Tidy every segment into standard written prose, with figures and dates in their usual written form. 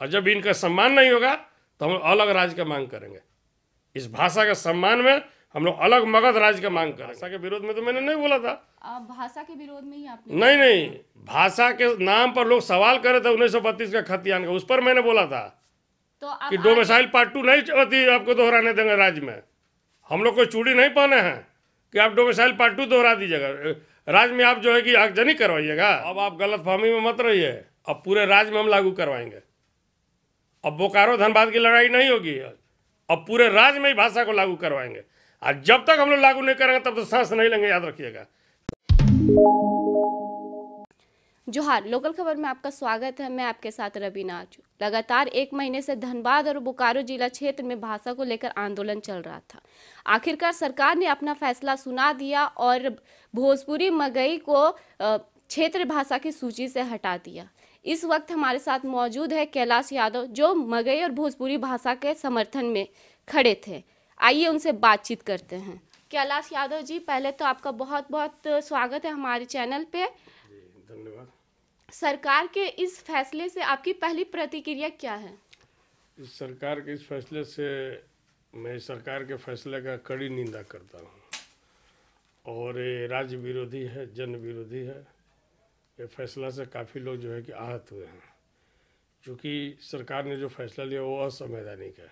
और जब इनका सम्मान नहीं होगा तो हम अलग राज्य का मांग करेंगे। इस भाषा के सम्मान में हम लोग अलग मगध राज्य का मांग करेंगे। भाषा के विरोध में तो मैंने नहीं बोला था। भाषा के विरोध में ही आपने नहीं, भाषा के नाम पर लोग सवाल करे थे 1932 का खतियान का, उस पर मैंने बोला था तो कि डोमिसाइल पार्ट 2 नहीं होती, आपको दोहराने देंगे राज्य में। हम लोग कोई चूड़ी नहीं पहने हैं कि आप डोमिसाइल पार्ट 2 दोहरा दीजिएगा राज्य में। आप जो है कि आगजनी करवाइएगा। अब आप गलतफहमी में मत रहिए, अब पूरे राज्य में हम लागू करवाएंगे। अब बोकारो धनबाद की लड़ाई नहीं होगी, अब पूरे राज्य में ही भाषा को लागू करवाएंगे। और जब तक हम लोग लागू नहीं करेंगे तब तक सांस नहीं लेंगे, याद रखिएगा। जोहार, लोकल खबर में आपका स्वागत है। मैं आपके साथ रवीना आजू। लगातार 1 महीने से धनबाद और बोकारो जिला क्षेत्र में भाषा को लेकर आंदोलन चल रहा था। आखिरकार सरकार ने अपना फैसला सुना दिया और भोजपुरी मगही को क्षेत्र भाषा की सूची से हटा दिया। इस वक्त हमारे साथ मौजूद है कैलाश यादव, जो मगही और भोजपुरी भाषा के समर्थन में खड़े थे। आइए उनसे बातचीत करते हैं। कैलाश यादव जी, पहले तो आपका बहुत बहुत स्वागत है हमारे चैनल पे। धन्यवाद। सरकार के इस फैसले से आपकी पहली प्रतिक्रिया क्या है? इस सरकार के इस फैसले से मैं सरकार के फैसले का कड़ी निंदा करता हूँ और ये राज्य विरोधी है, जन विरोधी है। ये फैसला से काफ़ी लोग जो है कि आहत हुए हैं, क्योंकि सरकार ने जो फैसला लिया वो असंवैधानिक है,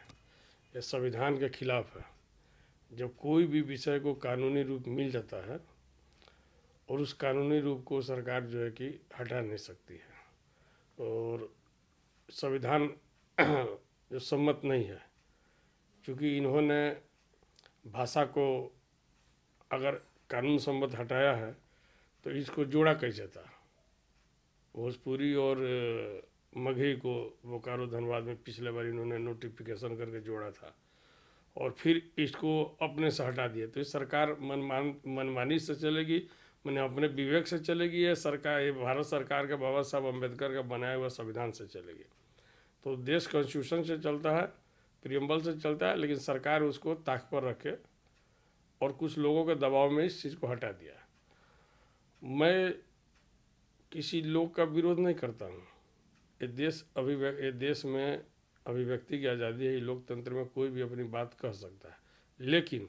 ये संविधान के खिलाफ है। जब कोई भी विषय को कानूनी रूप मिल जाता है और उस कानूनी रूप को सरकार जो है कि हटा नहीं सकती है, और संविधान जो सम्मत नहीं है, क्योंकि इन्होंने भाषा को अगर कानून सम्मत हटाया है तो इसको जोड़ा कैसे था। भोजपुरी और मगही को बोकारो धनबाद में पिछले बार इन्होंने नोटिफिकेशन करके जोड़ा था और फिर इसको अपने से हटा दिया। तो ये सरकार मनमानी से चलेगी, मैंने अपने विवेक से चलेगी। ये सरकार, ये भारत सरकार के बाबा साहब अम्बेडकर का बनाया हुआ संविधान से चलेगी। तो देश कॉन्स्टिट्यूशन से चलता है, प्रियम्बल से चलता है, लेकिन सरकार उसको ताक पर रखे और कुछ लोगों के दबाव में इस चीज़ को हटा दिया। मैं किसी लोग का विरोध नहीं करता हूँ। ये देश में अभिव्यक्ति की आज़ादी है, लोकतंत्र में कोई भी अपनी बात कह सकता है, लेकिन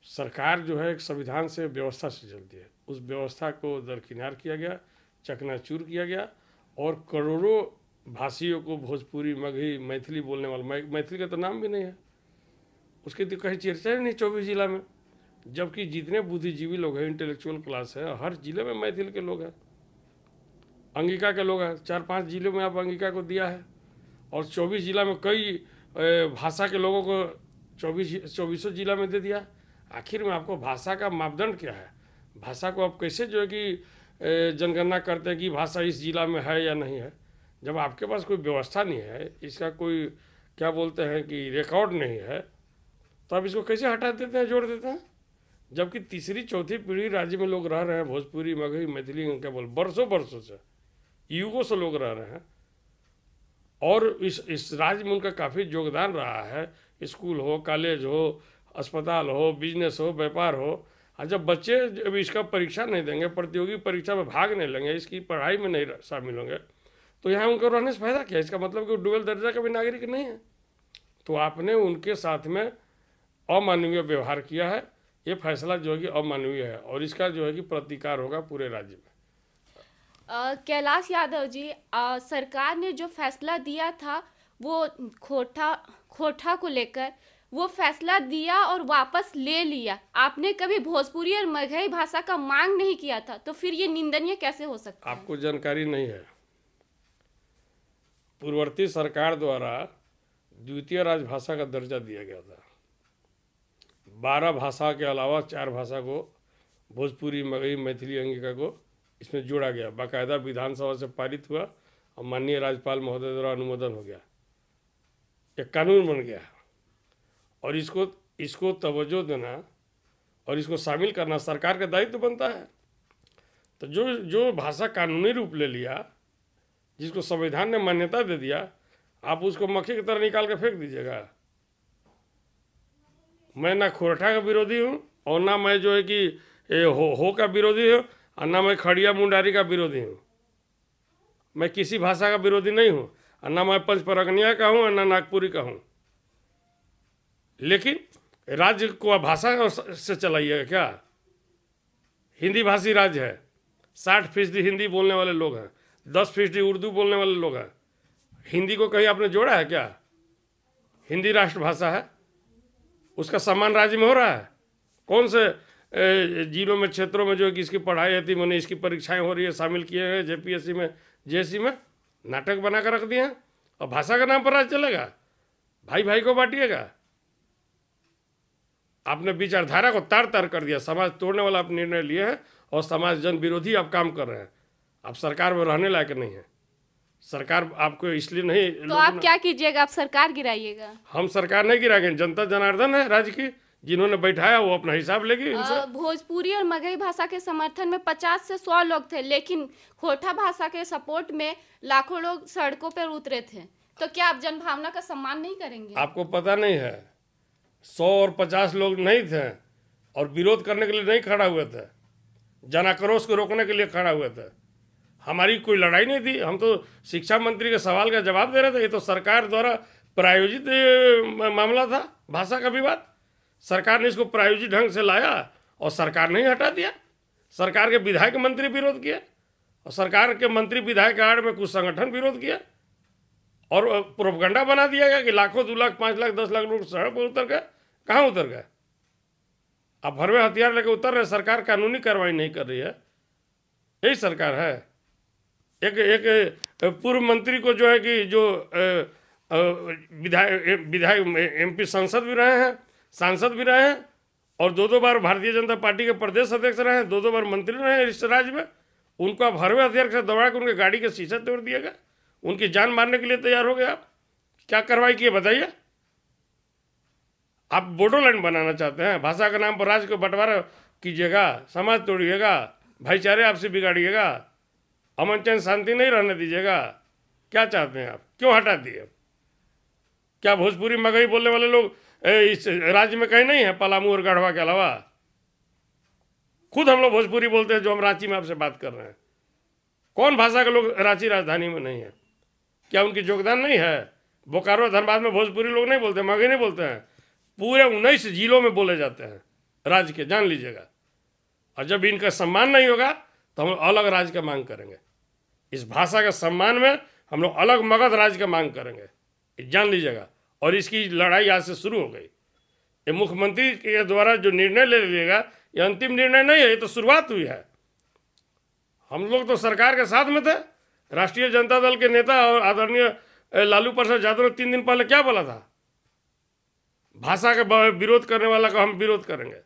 सरकार जो है एक संविधान से, व्यवस्था से चलती है। उस व्यवस्था को दरकिनार किया गया, चकनाचूर किया गया और करोड़ों भाषियों को, भोजपुरी, मगही, मैथिली बोलने वाले, मैथिली का तो नाम भी नहीं है, उसकी तो कहीं चर्चा ही नहीं 24 जिला में। जबकि जितने बुद्धिजीवी लोग हैं, इंटेलेक्चुअल क्लास है, हर जिले में मैथिल के लोग हैं, अंगिका के लोग हैं। 4-5 जिलों में आप अंगिका को दिया है और 24 जिला में कई भाषा के लोगों को 24 जिला में दे दिया। आखिर में आपको भाषा का मापदंड क्या है? भाषा को आप कैसे जो है कि जनगणना करते हैं कि भाषा इस जिला में है या नहीं है, जब आपके पास कोई व्यवस्था नहीं है, इसका कोई क्या बोलते हैं कि रिकॉर्ड नहीं है, तो आप इसको कैसे हटा देते हैं, जोड़ देते हैं? जबकि तीसरी चौथी पीढ़ी राज्य में लोग रह रहे हैं, भोजपुरी, मगही, मैथिली, क्या बोल, बरसों से, युगों से लोग रह रहे हैं और इस राज्य में उनका काफ़ी योगदान रहा है। स्कूल हो, कॉलेज हो, अस्पताल हो, बिजनेस हो, व्यापार हो। और जब बच्चे जब इसका परीक्षा नहीं देंगे, प्रतियोगी परीक्षा में भाग नहीं लेंगे, इसकी पढ़ाई में नहीं शामिल होंगे, तो यहाँ उनको रहने से फायदा क्या? इसका मतलब कि डुअल दर्जा का भी नागरिक नहीं है। तो आपने उनके साथ में अमानवीय व्यवहार किया है। ये फैसला जो है कि अमानवीय है और इसका जो है कि प्रतिकार होगा पूरे राज्य में। कैलाश यादव जी, सरकार ने जो फैसला दिया था वो खोटा को लेकर, वो फैसला दिया और वापस ले लिया। आपने कभी भोजपुरी और मगही भाषा का मांग नहीं किया था, तो फिर ये निंदनीय कैसे हो सकता है? आपको जानकारी नहीं है, पूर्ववर्ती सरकार द्वारा द्वितीय राजभाषा का दर्जा दिया गया था। 12 भाषा के अलावा 4 भाषा को, भोजपुरी, मगही, मैथिली, अंगिका को इसमें जोड़ा गया। बाकायदा विधानसभा से पारित हुआ और माननीय राज्यपाल महोदय द्वारा अनुमोदन हो गया, एक कानून बन गया। और इसको तवज्जो देना और इसको शामिल करना सरकार का दायित्व बनता है। तो जो भाषा कानूनी रूप ले लिया, जिसको संविधान ने मान्यता दे दिया, आप उसको मक्खी की तरह निकाल के फेंक दीजिएगा। मैं ना खोरठा का विरोधी हूँ और ना मैं जो है कि हो का विरोधी हूँ और ना मैं खड़िया मुंडारी का विरोधी हूँ। मैं किसी भाषा का विरोधी नहीं हूँ। और ना मैं पंचपरगनिया का हूँ और ना नागपुरी का हूँ। लेकिन राज्य को भाषा से चलाइएगा क्या? हिंदी भाषी राज्य है, 60% हिंदी बोलने वाले लोग हैं, 10% उर्दू बोलने वाले लोग हैं। हिंदी को कहीं आपने जोड़ा है क्या? हिंदी राष्ट्रभाषा है, उसका सम्मान राज्य में हो रहा है? कौन से जिलों में, क्षेत्रों में जो है कि इसकी पढ़ाई होती, मैंने इसकी परीक्षाएं हो रही है, शामिल किए हैं जेपीएससी में, जेएससी में, नाटक बना कर रख दिए हैं। और भाषा के नाम पर राज्य चलेगा? भाई भाई को बांटिएगा। आपने विचारधारा को तार तार कर दिया, समाज तोड़ने वाला आप निर्णय लिए हैं और समाज जन विरोधी आप काम कर रहे हैं। आप सरकार में रहने लायक नहीं है। सरकार आपको इसलिए नहीं, तो आप क्या कीजिएगा? आप सरकार गिराइएगा? हम सरकार नहीं गिराएंगे, जनता जनार्दन है राज्य की, जिन्होंने बैठाया वो अपना हिसाब लेगी इनसे। भोजपुरी और मगही भाषा के समर्थन में 50 से 100 लोग थे, लेकिन खोटा भाषा के सपोर्ट में लाखों लोग सड़कों पर उतरे थे। तो क्या आप जनभावना का सम्मान नहीं करेंगे? आपको पता नहीं है, 100 और 50 लोग नहीं थे और विरोध करने के लिए नहीं खड़ा हुए थे, जनाक्रोश को रोकने के लिए खड़ा हुए थे। हमारी कोई लड़ाई नहीं थी, हम तो शिक्षा मंत्री के सवाल का जवाब दे रहे थे। ये तो सरकार द्वारा प्रायोजित मामला था, भाषा का विवाद। सरकार ने इसको प्रायोजित ढंग से लाया और सरकार ने ही हटा दिया। सरकार के विधायक मंत्री विरोध किया और सरकार के मंत्री विधायक के आड़ में कुछ संगठन विरोध किया और प्रोपगंडा बना दिया गया कि लाखों, 2 लाख, 5 लाख, 10 लाख लोग सड़क पर उतर गए। कहाँ उतर गए? अब भरवे हथियार लेकर उतर रहे। सरकार कानूनी कार्रवाई नहीं कर रही है, यही सरकार है। एक पूर्व मंत्री को जो है कि जो विधायक एमपी सांसद भी रहे हैं, सांसद भी रहे हैं और 2 बार भारतीय जनता पार्टी के प्रदेश अध्यक्ष रहे हैं, 2 बार मंत्री रहे हैं इस राज्य में। उनको आप भरवे हथियार से दौड़ा कर उनके गाड़ी के शीशे तोड़ दिएगा, उनकी जान मारने के लिए तैयार हो गए। आप क्या कार्रवाई किए बताइए? आप बोडोलैंड बनाना चाहते हैं, भाषा के नाम पर राज्य को बंटवारा कीजिएगा, समाज तोड़िएगा, भाईचारे आपसे बिगाड़िएगा, अमन चैन शांति नहीं रहने दीजिएगा। क्या चाहते हैं आप? क्यों हटा दिए? क्या भोजपुरी मगही बोलने वाले लोग इस राज्य में कहीं नहीं है, पलामू और गढ़वा के अलावा? खुद हम लोग भोजपुरी बोलते हैं जो हम रांची में आपसे बात कर रहे हैं। कौन भाषा के लोग रांची राजधानी में नहीं है? क्या उनकी योगदान नहीं है? बोकारो धनबाद में भोजपुरी लोग नहीं बोलते, मगही नहीं बोलते हैं? पूरे 19 जिलों में बोले जाते हैं राज्य के, जान लीजिएगा। और जब इनका सम्मान नहीं होगा तो हम अलग राज्य का मांग करेंगे। इस भाषा के सम्मान में हम लोग अलग मगध राज्य का मांग करेंगे, जान लीजिएगा। और इसकी लड़ाई आज से शुरू हो गई। ये मुख्यमंत्री के द्वारा जो निर्णय ले लिएगा, ये अंतिम निर्णय नहीं है, ये तो शुरुआत हुई है। हम लोग तो सरकार के साथ में थे। राष्ट्रीय जनता दल के नेता और आदरणीय लालू प्रसाद यादव ने 3 दिन पहले क्या बोला था? भाषा का विरोध करने वाला का हम विरोध करेंगे।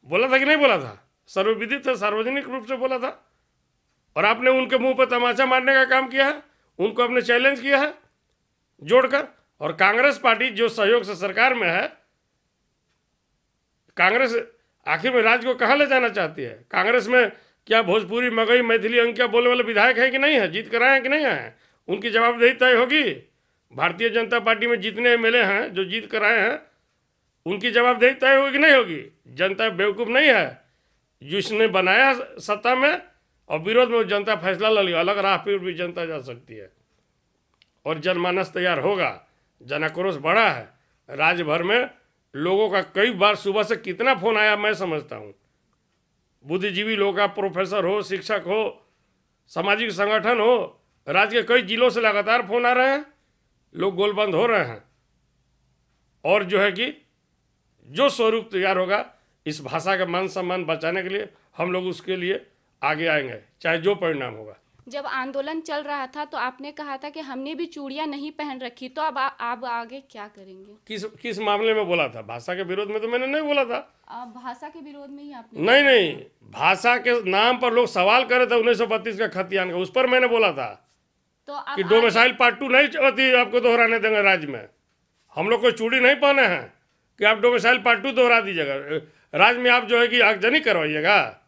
बोला था कि नहीं बोला था? सर्वविदित है, सार्वजनिक रूप से बोला था। और आपने उनके मुंह पर तमाचा मारने का काम किया है, उनको आपने चैलेंज किया है जोड़कर। और कांग्रेस पार्टी जो सहयोग से सरकार में है, कांग्रेस आखिर में राज्य को कहाँ ले जाना चाहती है? कांग्रेस में क्या भोजपुरी, मगही, मैथिली, अंकिया बोलने वाले विधायक हैं कि नहीं है? जीत कर आए हैं कि नहीं आए? उनकी जवाबदेही तय होगी। भारतीय जनता पार्टी में जितने एमएलए हैं जो जीत कर आए हैं, उनकी जवाबदेही तय होगी कि नहीं होगी? जनता बेवकूफ़ नहीं है। जिसने बनाया सत्ता में और विरोध में जनता फैसला ले लिया, अलग राह पर भी जनता जा सकती है और जनमानस तैयार होगा। जनाक्रोश बढ़ा है राज्य भर में। लोगों का कई बार सुबह से कितना फ़ोन आया मैं समझता हूँ। बुद्धिजीवी लोग का, प्रोफेसर हो, शिक्षक हो, सामाजिक संगठन हो, राज्य के कई जिलों से लगातार फ़ोन आ रहे हैं। लोग गोलबंद हो रहे हैं और जो है कि जो स्वरूप तैयार होगा इस भाषा का मान सम्मान बचाने के लिए, हम लोग उसके लिए आगे आएंगे, चाहे जो परिणाम होगा। जब आंदोलन चल रहा था तो आपने कहा था कि हमने भी चूड़ियां नहीं पहन रखी, तो अब आप आगे क्या करेंगे? किस मामले में बोला था? भाषा के विरोध में तो मैंने नहीं बोला था। भाषा के विरोध में ही आपने? नहीं, भाषा के नाम पर लोग सवाल करे थे 1932 का खतियान का, उस पर मैंने बोला था तो कि डोमिसाइल पार्ट 2 नहीं होती, आपको दोहराने देंगे राज्य में। हम लोग कोई चूड़ी नहीं पहने हैं कि आप डोमिसाइल पार्ट 2 दोहरा दीजिएगा। राज्य में आप जो है कि आगजनी करवाइएगा।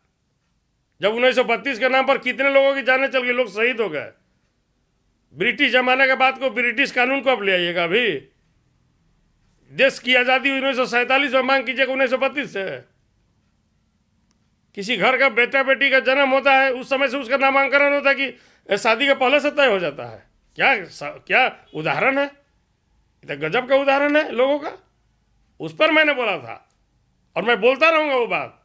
जब 1932 के नाम पर कितने लोगों की जानें चल गई, लोग शहीद हो गए। ब्रिटिश जमाने के बाद को ब्रिटिश कानून को अब ले आइएगा। अभी देश की आज़ादी 1947 में मांग कीजिएगा, 1932 से। किसी घर का बेटा बेटी का जन्म होता है, उस समय से उसका नामांकन होता है कि शादी के पहले से तय हो जाता है। क्या उदाहरण है, तो गजब का उदाहरण है लोगों का। उस पर मैंने बोला था और मैं बोलता रहूँगा वो बात।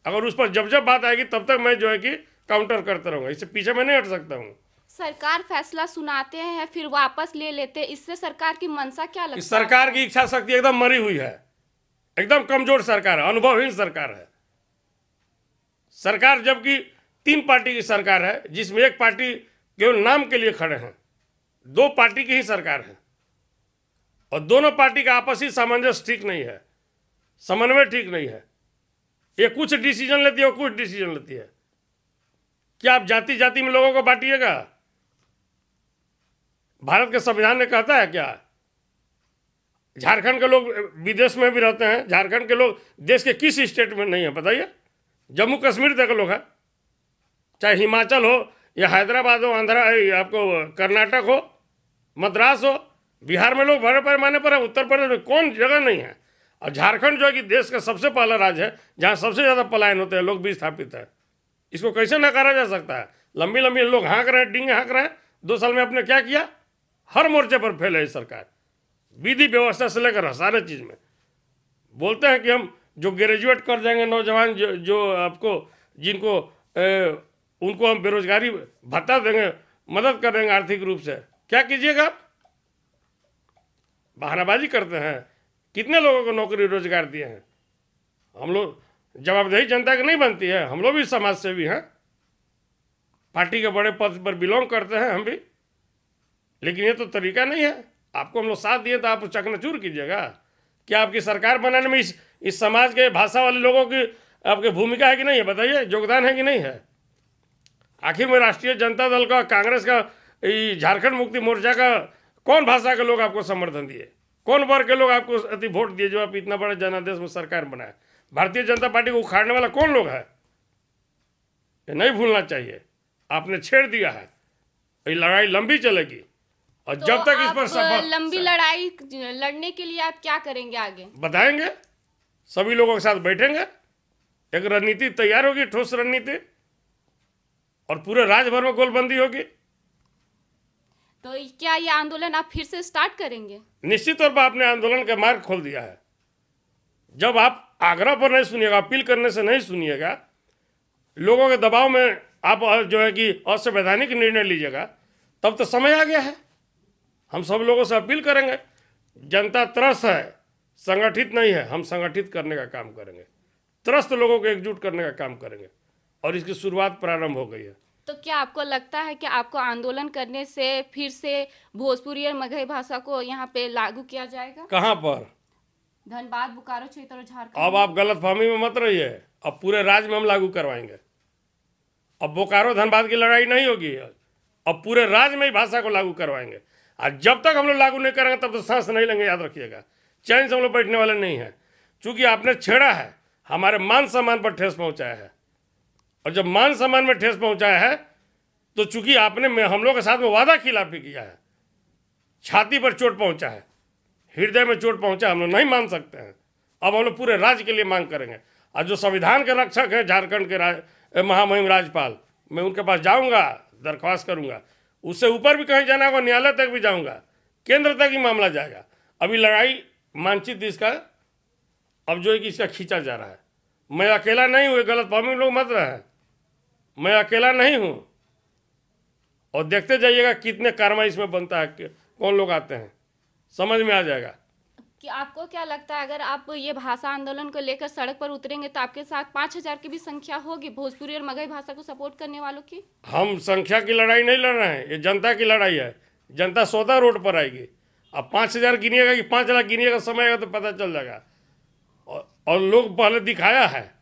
अगर उस पर जब जब बात आएगी तब तक मैं जो है कि काउंटर करता रहूँगा, इससे पीछे मैं नहीं हट सकता हूँ। सरकार फैसला सुनाते हैं फिर वापस ले लेते हैं, इससे सरकार की मंशा क्या लगता है? इस सरकार की इच्छा शक्ति एकदम मरी हुई है, एकदम कमजोर सरकार है, अनुभवहीन सरकार है। सरकार जबकि 3 पार्टी की सरकार है, जिसमें एक पार्टी केवल नाम के लिए खड़े हैं, 2 पार्टी की ही सरकार है और दोनों पार्टी का आपसी सामंजस्य ठीक नहीं है, समन्वय ठीक नहीं है। ये कुछ डिसीजन लेती है और कुछ डिसीजन लेती है। क्या आप जाति जाति में लोगों को बांटिएगा? भारत के संविधान ने कहता है क्या? झारखंड के लोग विदेश में भी रहते हैं, झारखंड के लोग देश के किस स्टेट में नहीं है बताइए? जम्मू कश्मीर तक लोग हैं, चाहे हिमाचल हो या हैदराबाद हो, आंध्रा, आपको कर्नाटक हो, मद्रास हो, बिहार में लोग बड़े पैमाने पर है, उत्तर प्रदेश में कौन जगह नहीं है। और झारखंड जो है कि देश का सबसे पहला राज्य है जहाँ सबसे ज़्यादा पलायन होते हैं, लोग विस्थापित है। इसको कैसे नकारा जा सकता है? लंबी लंबी लोग हाँक रहे हैं, डींगे हाँक रहे हैं। 2 साल में आपने क्या किया? हर मोर्चे पर फेल है सरकार, विधि व्यवस्था से लेकर सारे चीज़ में। बोलते हैं कि हम जो ग्रेजुएट कर जाएंगे नौजवान, जो आपको जिनको उनको हम बेरोजगारी भत्ता देंगे, मदद कर देंगे आर्थिक रूप से। क्या कीजिएगा आप? बहानाबाजी करते हैं। कितने लोगों को नौकरी रोजगार दिए हैं? हम लोग जवाबदेही जनता की नहीं बनती है? हम लोग भी समाज सेवी हैं, पार्टी के बड़े पद पर बिलोंग करते हैं हम भी, लेकिन ये तो तरीका नहीं है। आपको हम लोग साथ दिए तो आप चकनाचूर कीजिएगा? क्या आपकी सरकार बनाने में इस समाज के भाषा वाले लोगों की आपकी भूमिका है कि नहीं है? बताइए, योगदान है कि नहीं है? आखिर में राष्ट्रीय जनता दल का, कांग्रेस का, झारखंड मुक्ति मोर्चा का कौन भाषा के लोग आपको समर्थन दिए? कौन वर्ग के लोग आपको अति वोट दिए जो आप इतना बड़ा जनादेश में सरकार बनाए? भारतीय जनता पार्टी को उखाड़ने वाला कौन लोग है? ये नहीं भूलना चाहिए। आपने छेड़ दिया है, ये लड़ाई लंबी चलेगी और तो जब तक इस पर लंबी लड़ाई लड़ने के लिए आप क्या करेंगे आगे? बताएंगे, सभी लोगों के साथ बैठेंगे, एक रणनीति तैयार होगी, ठोस रणनीति, और पूरे राज्य भर में गोलबंदी होगी। तो क्या ये आंदोलन आप फिर से स्टार्ट करेंगे? निश्चित तौर पर आपने आंदोलन का मार्ग खोल दिया है। जब आप आग्रह पर नहीं सुनिएगा, अपील करने से नहीं सुनिएगा, लोगों के दबाव में आप जो है कि असंवैधानिक निर्णय लीजिएगा, तब तो समय आ गया है। हम सब लोगों से अपील करेंगे, जनता त्रस्त है, संगठित नहीं है, हम संगठित करने का काम करेंगे, त्रस्त लोगों को एकजुट करने का काम करेंगे और इसकी शुरुआत प्रारंभ हो गई है। तो क्या आपको लगता है कि आपको आंदोलन करने से फिर से भोजपुरी और मगही भाषा को यहाँ पे लागू किया जाएगा? कहाँ पर? धनबाद, बोकारो क्षेत्र और झारखंड। अब आप गलतफहमी में मत रहिए, अब पूरे राज्य में हम लागू करवाएंगे। अब बोकारो धनबाद की लड़ाई नहीं होगी, अब पूरे राज्य में ही भाषा को लागू करवाएंगे। और जब तक हम लोग लागू नहीं करेंगे तब तक सांस नहीं लेंगे, याद रखिएगा। चैन से हम लोग बैठने वाले नहीं हैं, चूंकि आपने छेड़ा है, हमारे मान सम्मान पर ठेस पहुंचाया है। और जब मान सम्मान में ठेस पहुंचाया है तो चूंकि आपने हम लोग के साथ में वादा खिलाफी किया है, छाती पर चोट पहुंचा है, हृदय में चोट पहुंचा, हम लोग नहीं मान सकते हैं। अब हम लोग पूरे राज्य के लिए मांग करेंगे। और जो संविधान के रक्षक हैं झारखंड के महामहिम राज्यपाल, मैं उनके पास जाऊंगा, दरख्वास्त करूंगा। उससे ऊपर भी कहीं जाना होगा, न्यायालय तक भी जाऊंगा, केंद्र तक ही मामला जाएगा। अभी लड़ाई मानचित्र इसका अब जो है कि इसका खींचा जा रहा है। मैं अकेला नहीं हूँ, गलतफहमी में लोग मत रहे, मैं अकेला नहीं हूँ। और देखते जाइएगा कितने कार्रवाई इसमें बनता है, कौन लोग आते हैं, समझ में आ जाएगा। कि आपको क्या लगता है अगर आप ये भाषा आंदोलन को लेकर सड़क पर उतरेंगे तो आपके साथ 5000 की भी संख्या होगी भोजपुरी और मगही भाषा को सपोर्ट करने वालों की? हम संख्या की लड़ाई नहीं लड़ रहे हैं, ये जनता की लड़ाई है। जनता स्वतः रोड पर आएगी। अब 5000 गिनिएगा कि 5 लाख गिनिएगा, समय आएगा तो पता चल जाएगा। और लोग पहले दिखाया है।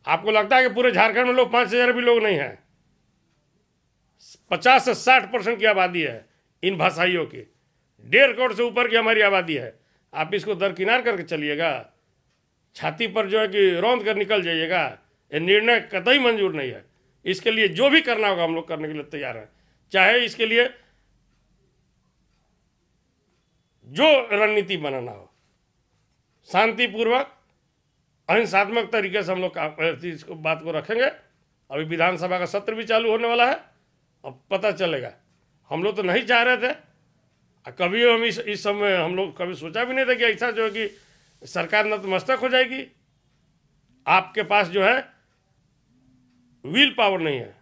आपको लगता है कि पूरे झारखंड में लोग 5000 भी लोग नहीं हैं? 50 से 60% की आबादी है इन भाषाइयों की, 1.5 करोड़ से ऊपर की हमारी आबादी है। आप इसको दरकिनार करके चलिएगा, छाती पर जो है कि रौंद कर निकल जाइएगा, ये निर्णय कतई मंजूर नहीं है। इसके लिए जो भी करना होगा हम लोग करने के लिए तैयार हैं, चाहे इसके लिए जो रणनीति बनाना हो, शांतिपूर्वक अहिंसात्मक तरीके से हम लोग इस बात को रखेंगे। अभी विधानसभा का सत्र भी चालू होने वाला है, अब पता चलेगा। हम लोग तो नहीं चाह रहे थे। कभी हम इस समय हम लोग कभी सोचा भी नहीं था कि ऐसा जो है कि सरकार नतमस्तक हो जाएगी। आपके पास जो है विल पावर नहीं है,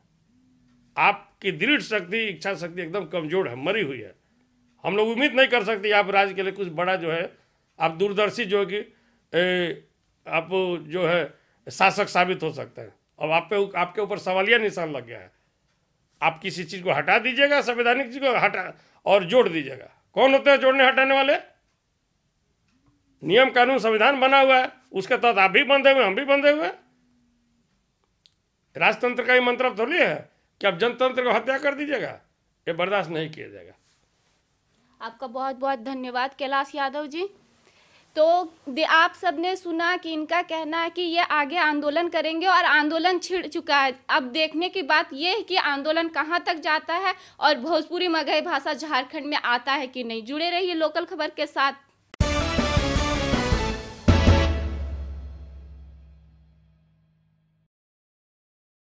आपकी दृढ़ शक्ति, इच्छा शक्ति एकदम कमजोर है, मरी हुई है। हम लोग उम्मीद नहीं कर सकते आप राज्य के लिए कुछ बड़ा जो है, आप दूरदर्शी जो है कि आप जो है शासक साबित हो सकते हैं। अब आपके ऊपर सवालिया निशान लग गया है। आप किसी चीज़ को हटा दीजिएगा, संवैधानिक चीज़ को हटा और जोड़ दीजिएगा। कौन होते हैं जोड़ने हटाने वाले? नियम कानून संविधान बना हुआ है, उसके तहत आप भी बंधे हुए, हम भी बंधे हुए। राजतंत्र का ही मंत्र थोड़ी है कि आप जनतंत्र को हत्या कर दीजिएगा। ये बर्दाश्त नहीं किया जाएगा। आपका बहुत बहुत धन्यवाद कैलाश यादव जी। तो आप सबने सुना कि इनका कहना है कि ये आगे आंदोलन करेंगे और आंदोलन छिड़ चुका है। अब देखने की बात ये है कि आंदोलन कहां तक जाता है और भोजपुरी मगही भाषा झारखंड में आता है कि नहीं। जुड़े रहिए लोकल खबर के साथ।